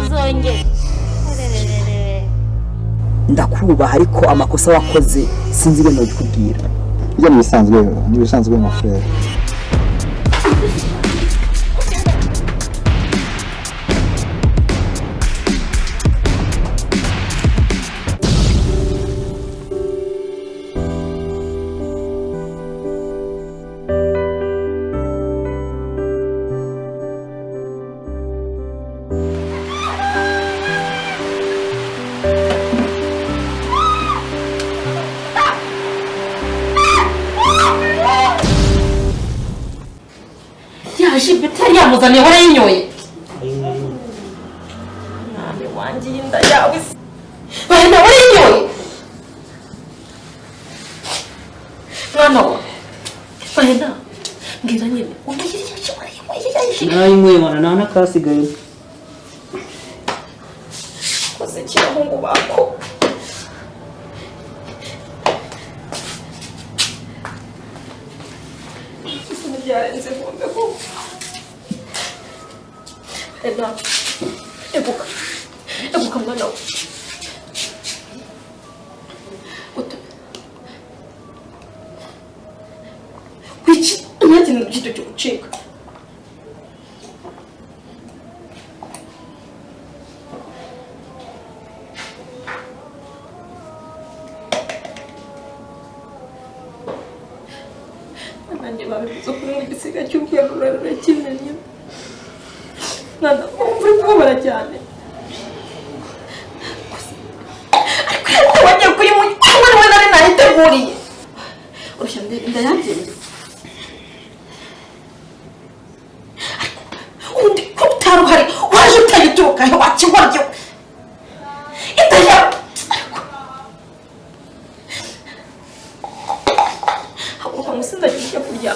uzongere ndakubaha ariko amakosa wakoze sinzi ibintu bikubwira ibyo nibisanzwe mu frere Bitari yamuzaniye warayinyoye nane wanjye inda yawe wenda warayinyoye mwana wa wenda ngira nyine undagirira cyo warayinyoye nayinyoye mwana nana kasigaye koze cyahungu bako isoni byarenze bombe ko Eda, ebuka mwana we. Kuki unatinda gito cyo gucika? Abandi babivuze kuri mu gisiga cy'ubwirurire kinaniye. Nana, umva kubara cyane. Ariko wagiye kuri mu cyangwa we nari nayiteguriye. Urashya ndayagenze. Undi kutaro hari waje utayituruka he wakigoryo. Itaya. Hakuka musinda kijya kurya.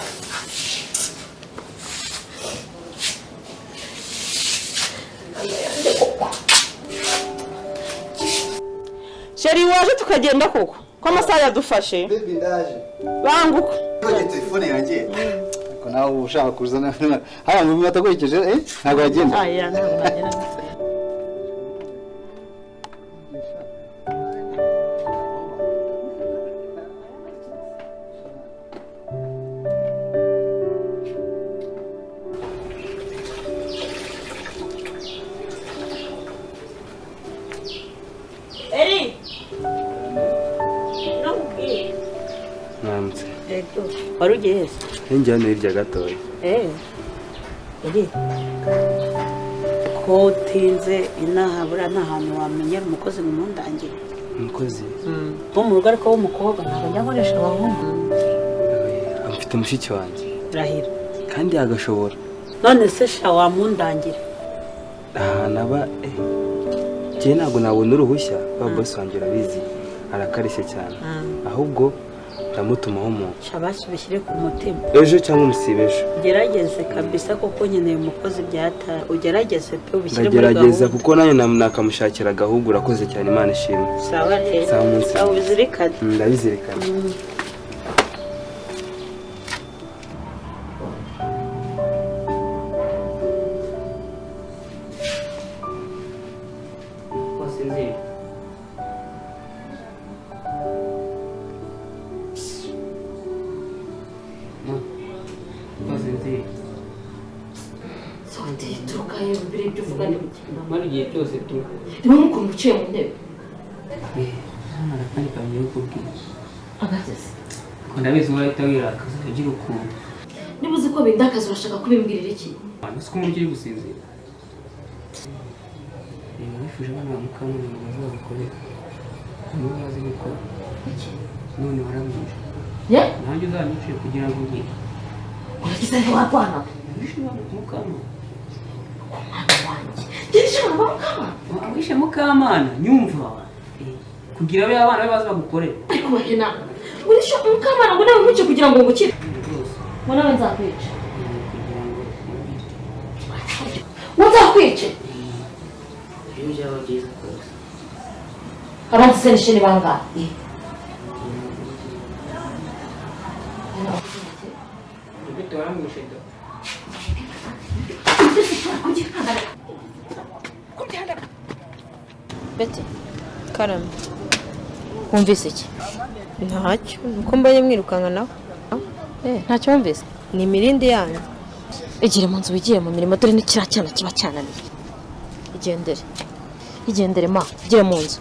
Sheri waje tukagenda koko ko amasaha yadufashe baby ndaje banguka none telefone yanjye ko nawe ushaka kuzana haya mu minota gukije ntago yagenda aya ntabwo nagenda Namutse. Ego. Warugiye se? Njyana hirya gatoya. Iri. Ko tinze inaha bura nta hantu wamenyera umukozi mu ndangire. Umukozi? Bo mu rugo ariko w'umukobwa ntabwo njya nkoresha abahungu. Amfite mushiki wanjye. Rahira. Kandi agashobora. None se sha wamundangira. Naba je ntabwo nabona uruhushya ba boss wanjye urabizi arakarishye cyane. Ahubwo ndamutumaho umuntu. Shabashi bishyire ku mutima. Ejo cyangwa umusibejo. Gerageze kabisa koko nkeneye umukozi byata. Ugerageze pe ubishyire muri gahunda. Ndagerageza kuko nanjye nakamushakira gahunda urakoze cyane Imana ishimwe. Sawa rero. Sawa munsi. Sawa uzirikane. Ndabizirikana. Igihe cyose tu niba mukuru uciye mu ntebe kandi kamye ukubwira agazeze ko ndabizi urahita wirakaza ugira ukuntu niba uzi ko bindakaza urashaka kubimbwirira iki siko umuntu uri gusinzira wifuje abana bamukamwe ngo bazabakorere niba bazi gukora none waramwishe nanjye uzanyiciye kugira ngo ugire uragize ngo warwana mukama wishe mukamana nyumva kugira abe abana baza bagukorera ariko bahena urisha mukamana ngo nawe mucyo kugira ngo ngukire ngo nawe nzakwica nzakwice iyo byaba byiza rwose abandi se nishini bangahe ugute waramwishe do Come down. Beti karame wumvise iki? Ntacyo nuko mbaye mwirukanka nawe. Ntacyo wumvise? Ni imirindi yanyu. Igire mu nzu wigiye mu mirimo dore ni kiriya cyana kiba cyananiye. Igendere ma igire mu nzu.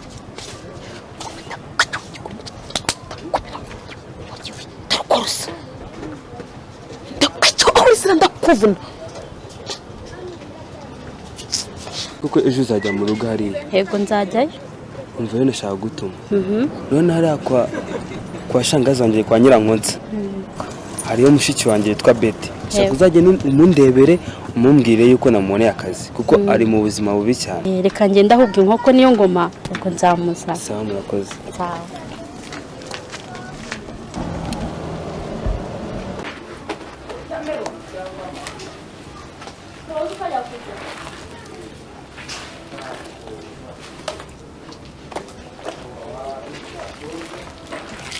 Ndakuvuna. kuko ejo uzajya mu rugo hariya. Yego nzajyayo. Umva rero nashaka gutuma. None hariya kwa shangazi wanjye kwa Nyirankonsa. Hariyo mushiki wanjye yitwa Betty. Shaka uzajye umundebere umumbwire yuko namuboneye akazi kuko ari mu buzima bubi cyane. Reka ngenda ahubwo inkoko niyo ngoma ubwo nzamuza. Sawa murakoze. Sawa.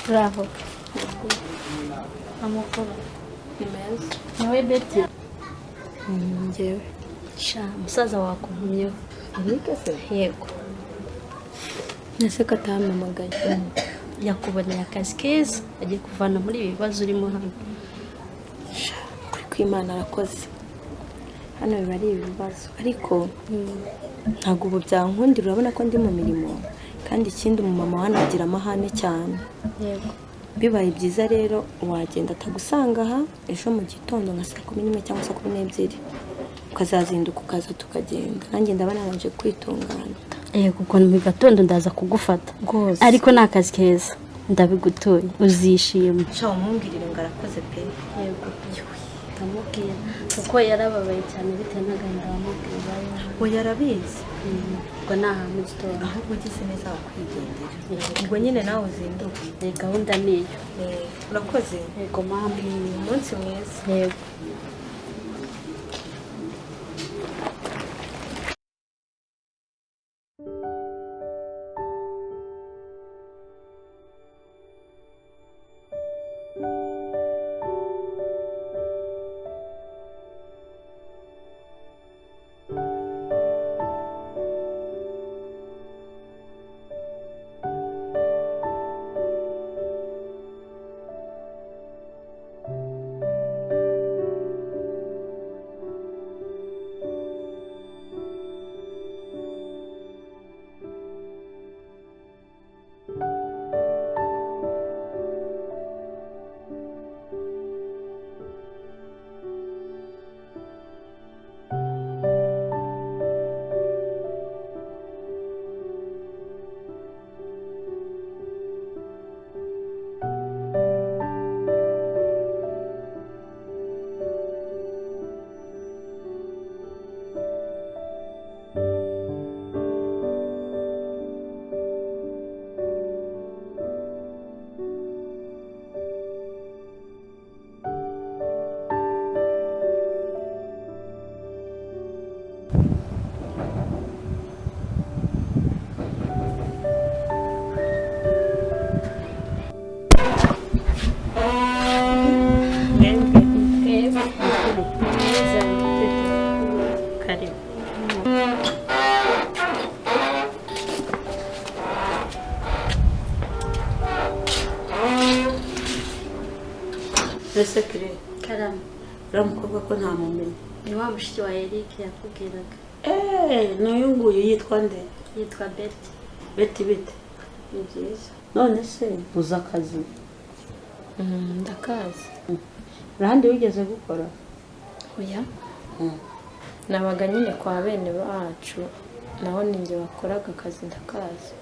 Bravo. Amakuru. Imeza. Nawe Betty. Njyewe. Sha musaza wakuntumyeho. Ariko se Yego. nese ko atampamagaye. Yakuboneye akazi keza agiye kuvana muri ibi bibazo urimo hano. Kuri kw'Imana arakoze. Hano biba ari ibibazo ariko ntabwo ubu byankundira urabona ko ndi mu mirimo kandi ikindi umumama hano agira amahane cyane. Yego. Bibaye byiza rero wagenda atagusanga aha ejo mu gitondo nka 11 cyangwa 12 ukazazinduka ukaza tukagenda nanjye ndaba naranje kwitunganya. Yego ubwo mu gatondo ndaza kugufata Rwose. ariko nta kazi keza ndabigutuye uzishima. Sha umumbwirire ngo arakoze pe. Yego ndamubwira kuko yarababaye cyane bitewe n'agahinda wamubwira. Ngo yarabizi Ubwo naha mu gitondo ahubwo ugize neza wakwigendera. Ubwo nyine nawe uzinduka. gahunda niyo. Urakoze. Yego mama. Umunsi mwiza. Yego. Resekire. Karame. Uramukobwa ko nta mumenye. Ni wa mushiki wa Eric yakubwiraga. N'uyu nguyu yitwa nde? Yitwa Betty. Betty bite? Ni byiza. None se uza akazi? Ndakazi. Urahandi wigeze gukora? Oya. Nabaga nyine kwa bene bacu naho ninjye wakoraga akazi ndakazi.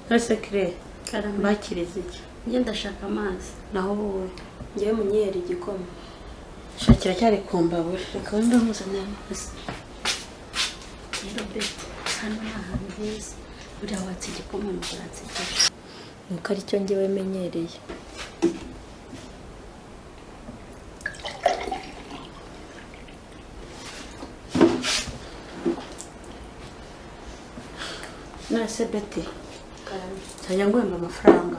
Resekire. Karame. Bakiriza iki? Njye ndashaka amazi. Naho wowe ngiye munyeri igikoma. Shakira cyari kumbabura. Reka wumve muzanira amazi. Rero Betty, hano ni ahantu heza. Buriya watse igikoma umugore atsikije. Nuko ari cyo ngewe menyereye. Nase Betty. Karame. Cyajya ngwemba amafaranga.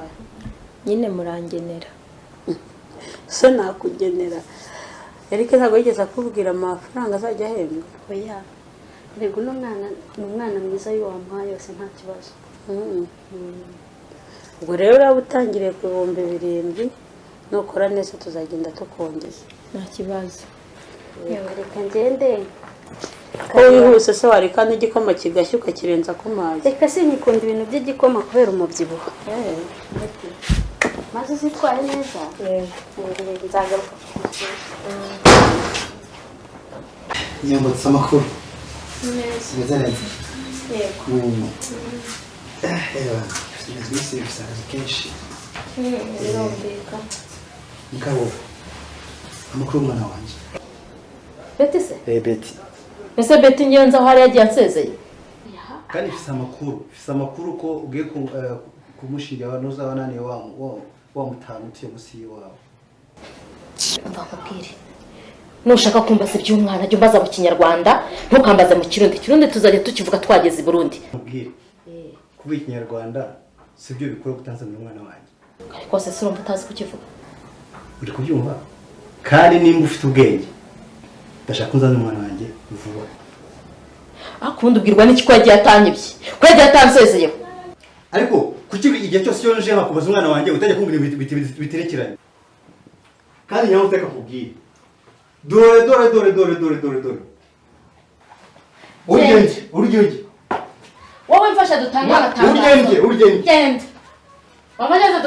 Nyine murangenera. So nakugenera. Erike ntabwo yigeze akubwira amafaranga azajya ahembwa. Oya. Rego n'umwana mwiza y'uwamuhaye yose nta kibazo. ubwo rero uraba utangiriye ku 7,000 nukora neza tuzagenda tukongeza nta kibazo. Yewe reka ngende. ko wihuse se wareka n'igikoma kigashya ukakirenza ku mazi. Reka sinkikunda ibintu by'igikoma kubera umubyibuho. Maze zitwaye neza. Nzagaruka. Nyambutse amakuru. Neza. Neza. Yego. Sinzi bisaza kenshi. Birumvika. Mugabo. Amakuru mwana wanje. Beti se? Beti. Ese Beti ngiye nza hari yagiye ansezeye. Kandi fisa amakuru ko ugiye kumushira wanoza wanane wa mutanu utiye gusi wawe. Mbakubwire. Nushaka kumbaza iby'umwana jya umbaza mu Kinyarwanda ntukambaza mu Kirundi tuzajya tukivuga twageze i Burundi. Mbwire. Kuba Ikinyarwanda sibyo bikora gutanzanira umwana wanjye. Ariko se urumva utazi kukivuga. Uri kubyumva? Kandi nimba ufite ubwenge ndashaka kuzana umwana wanjye vuba. Akundi ubwirwa n'iki ko yagiye atanyibye. Ko yagiye atansezeye. Ariko kuki igihe cyose cyo nje nakubaza umwana wanjye utajya kumbwira biterekeranye. Kandi nyawo uteka kubwira. Dore. Urugenge. Wowe mfasha dutanga amatangazo. Urugenge. Genda. Wamageze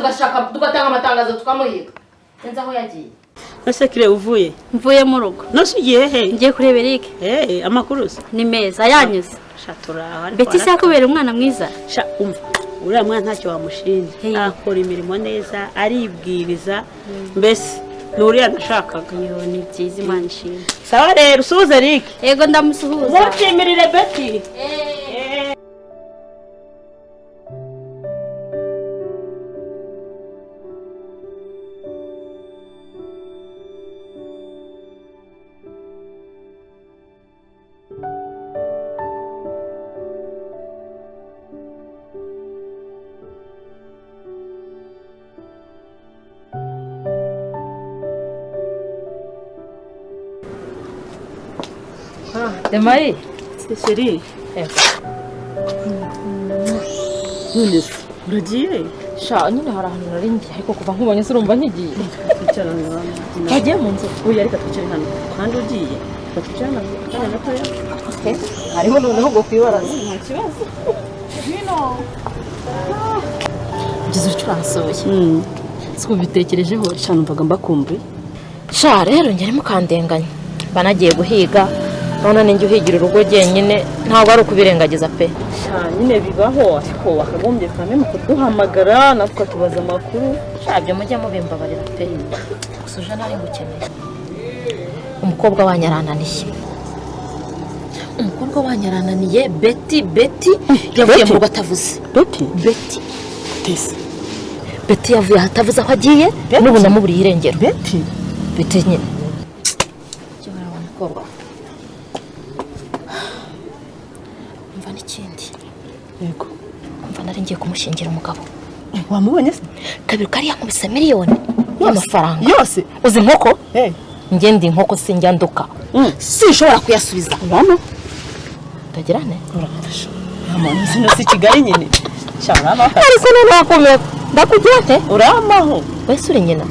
tugatanga amatangazo tukamuhiga. Yenza aho yagiye. Ese kire uvuye? Mvuye mu rugo. Nose ugiye he? Ngiye kureba Eric. Amakuru se Ni meza yanyuze. shatura. Beti se akubera umwana mwiza. Sha umva. Uriya mwana ntacyo wamushinja. Akora imirimo neza, aribwiriza. Mbese nuriya nashakaga. Yo ni byiza Imana ishimwe. Sawa rero usuhuze Eric. Yego ndamusuhuza. Mukimirire Beti. Demayi. Chérie. None uragiye? Sha nyine hari ahantu nari ngiye ariko kuva nkubonye se urumva nkigiye. Twicara ngaho. Kagiye mu nzu. Uyu ariko twicara hano. Kandi ugiye. Twicara hano akanya gatoya. Okay. Hariho noneho go kwibaraza. Nta kibazo. Ugize ucuransoye. Siko bitekerejeho. Sha numvaga mbakumbuye. Sha rero ngere mukandenganya. Banagiye guhiga. None ninjye uhigira urugo genyine ntabwo ari ukubirengagiza pe. Sha nyine bibaho ariko wakagombye kame mu kuduhamagara natwe tubaza amakuru. Shabyo mujya mubimbabarira pe. Gusuje nari ngukeneye. Umukobwa wanyarananiye. Umukobwa wanyarananiye Beti yavuye mu rugo atavuze. Beti Tese. Beti yavuye atavuze aho agiye n'ubu namuburiye irengero. Beti nyine. Cyora wa mukobwa. Umva n'ikindi. Yego. Umva nari ngiye kumushingira umugabo. Wamubonye se? Kabiri kariya nkubise miliyoni y'amafaranga. Yose. Uzi inkoko? Ngende inkoko sinjyanduka. Sinshobora kuyasubiza. Urano? Tagirane? Urafasha. Amana sino si Kigali nyine. Sharama. Ariko none wakomeye. Ndakugira nte? Uramaho. Wese uri nyina.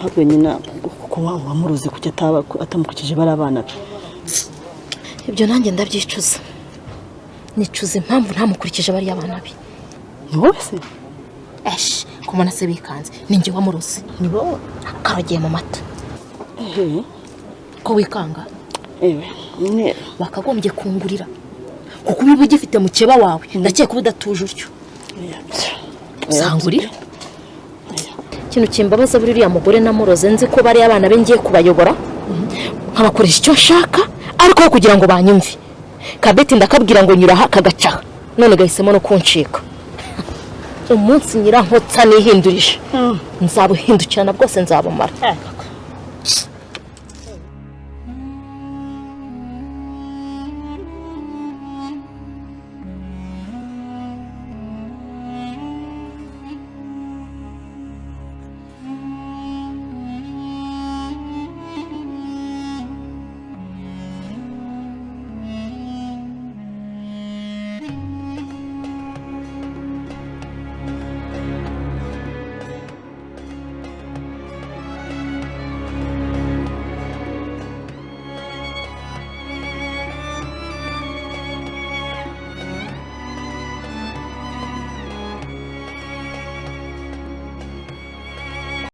Ahubwo nyina kuko wamuruzi kujya atamukukije barabana. Ibyo nanjye ndabyicuza. Nicuza impamvu ntamukurikije bari abana be. Ni wowe se? Kumona se bikanze. Ninjye wamuruzi. Ni wowe. Karagiye mu mata. Ko wikanga? Nyine bakagombye kungurira. Kuko ubiba ugifite mu keba wawe. Ndakeka udatuje utyo. Sangurira. Kintu kimbabaza buri uriya mugore namuroze nzi ko bari abana be ngiye kubayobora. Nkabakoresha icyo nshaka ariko kugira ngo banyumve. Kabeti ndakabwira ngo nyura kagaca. None gahisemo no kuncika. Umunsi nyirankotsa nihindurije. Nzabuhindukirana bwose nzabumara.